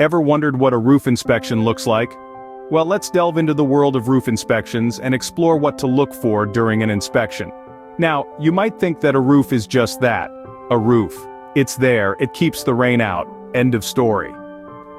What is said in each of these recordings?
Ever wondered what a roof inspection looks like? Well, let's delve into the world of roof inspections and explore what to look for during an inspection. Now, you might think that a roof is just that, a roof. It's there, it keeps the rain out, end of story.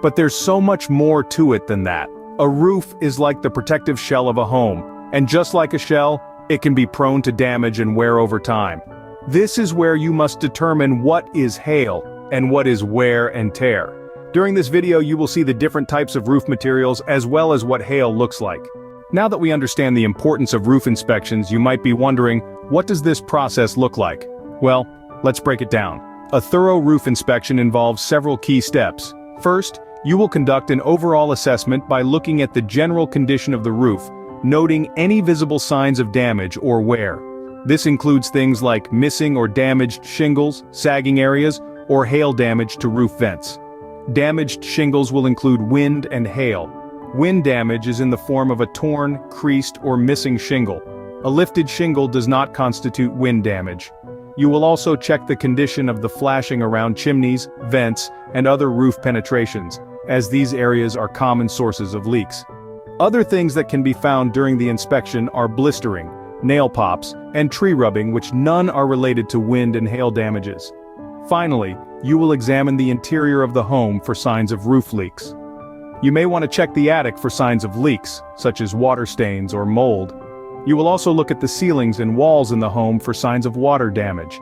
But there's so much more to it than that. A roof is like the protective shell of a home, and just like a shell, it can be prone to damage and wear over time. This is where you must determine what is hail and what is wear and tear. During this video you will see the different types of roof materials as well as what hail looks like. Now that we understand the importance of roof inspections, you might be wondering, what does this process look like? Well, let's break it down. A thorough roof inspection involves several key steps. First, you will conduct an overall assessment by looking at the general condition of the roof, noting any visible signs of damage or wear. This includes things like missing or damaged shingles, sagging areas, or hail damage to roof vents. Damaged shingles will include wind and hail. Wind damage is in the form of a torn, creased, or missing shingle. A lifted shingle does not constitute wind damage. You will also check the condition of the flashing around chimneys, vents, and other roof penetrations, as these areas are common sources of leaks. Other things that can be found during the inspection are blistering, nail pops, and tree rubbing, which none are related to wind and hail damages. Finally, you will examine the interior of the home for signs of roof leaks. You may want to check the attic for signs of leaks, such as water stains or mold. You will also look at the ceilings and walls in the home for signs of water damage.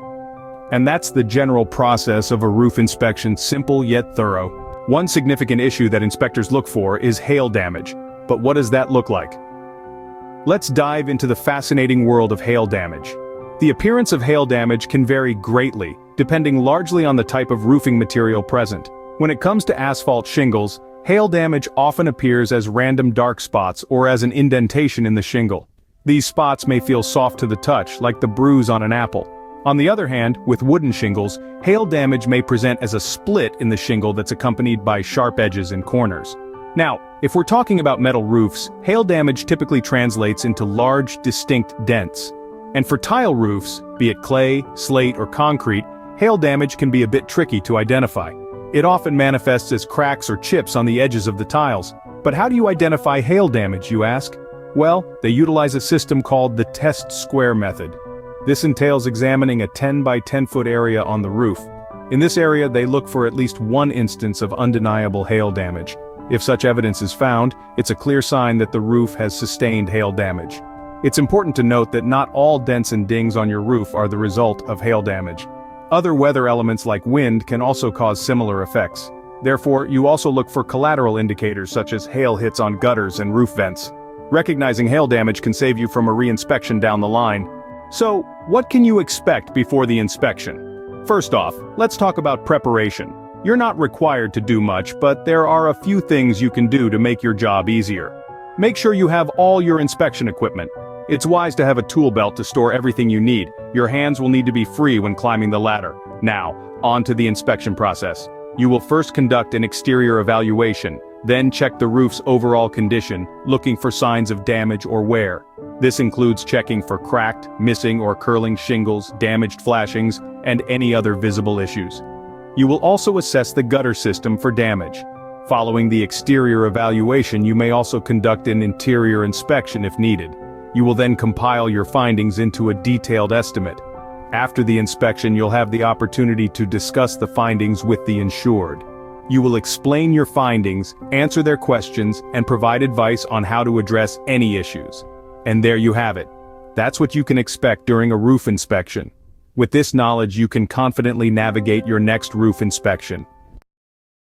And that's the general process of a roof inspection, simple yet thorough. One significant issue that inspectors look for is hail damage. But what does that look like? Let's dive into the fascinating world of hail damage. The appearance of hail damage can vary greatly, depending largely on the type of roofing material present. When it comes to asphalt shingles, hail damage often appears as random dark spots or as an indentation in the shingle. These spots may feel soft to the touch, like the bruise on an apple. On the other hand, with wooden shingles, hail damage may present as a split in the shingle that's accompanied by sharp edges and corners. Now, if we're talking about metal roofs, hail damage typically translates into large, distinct dents. And for tile roofs, be it clay, slate, or concrete, hail damage can be a bit tricky to identify. It often manifests as cracks or chips on the edges of the tiles. But how do you identify hail damage, you ask? Well, they utilize a system called the test square method. This entails examining a 10 by 10 foot area on the roof. In this area, they look for at least one instance of undeniable hail damage. If such evidence is found, it's a clear sign that the roof has sustained hail damage. It's important to note that not all dents and dings on your roof are the result of hail damage. Other weather elements like wind can also cause similar effects. Therefore, you also look for collateral indicators such as hail hits on gutters and roof vents. Recognizing hail damage can save you from a re-inspection down the line. So, what can you expect before the inspection? First off, let's talk about preparation. You're not required to do much, but there are a few things you can do to make your job easier. Make sure you have all your inspection equipment. It's wise to have a tool belt to store everything you need. Your hands will need to be free when climbing the ladder. Now, on to the inspection process. You will first conduct an exterior evaluation, then check the roof's overall condition, looking for signs of damage or wear. This includes checking for cracked, missing or curling shingles, damaged flashings, and any other visible issues. You will also assess the gutter system for damage. Following the exterior evaluation, you may also conduct an interior inspection if needed. You will then compile your findings into a detailed estimate. After the inspection, you'll have the opportunity to discuss the findings with the insured. You will explain your findings, answer their questions, and provide advice on how to address any issues. And there you have it. That's what you can expect during a roof inspection. With this knowledge, you can confidently navigate your next roof inspection.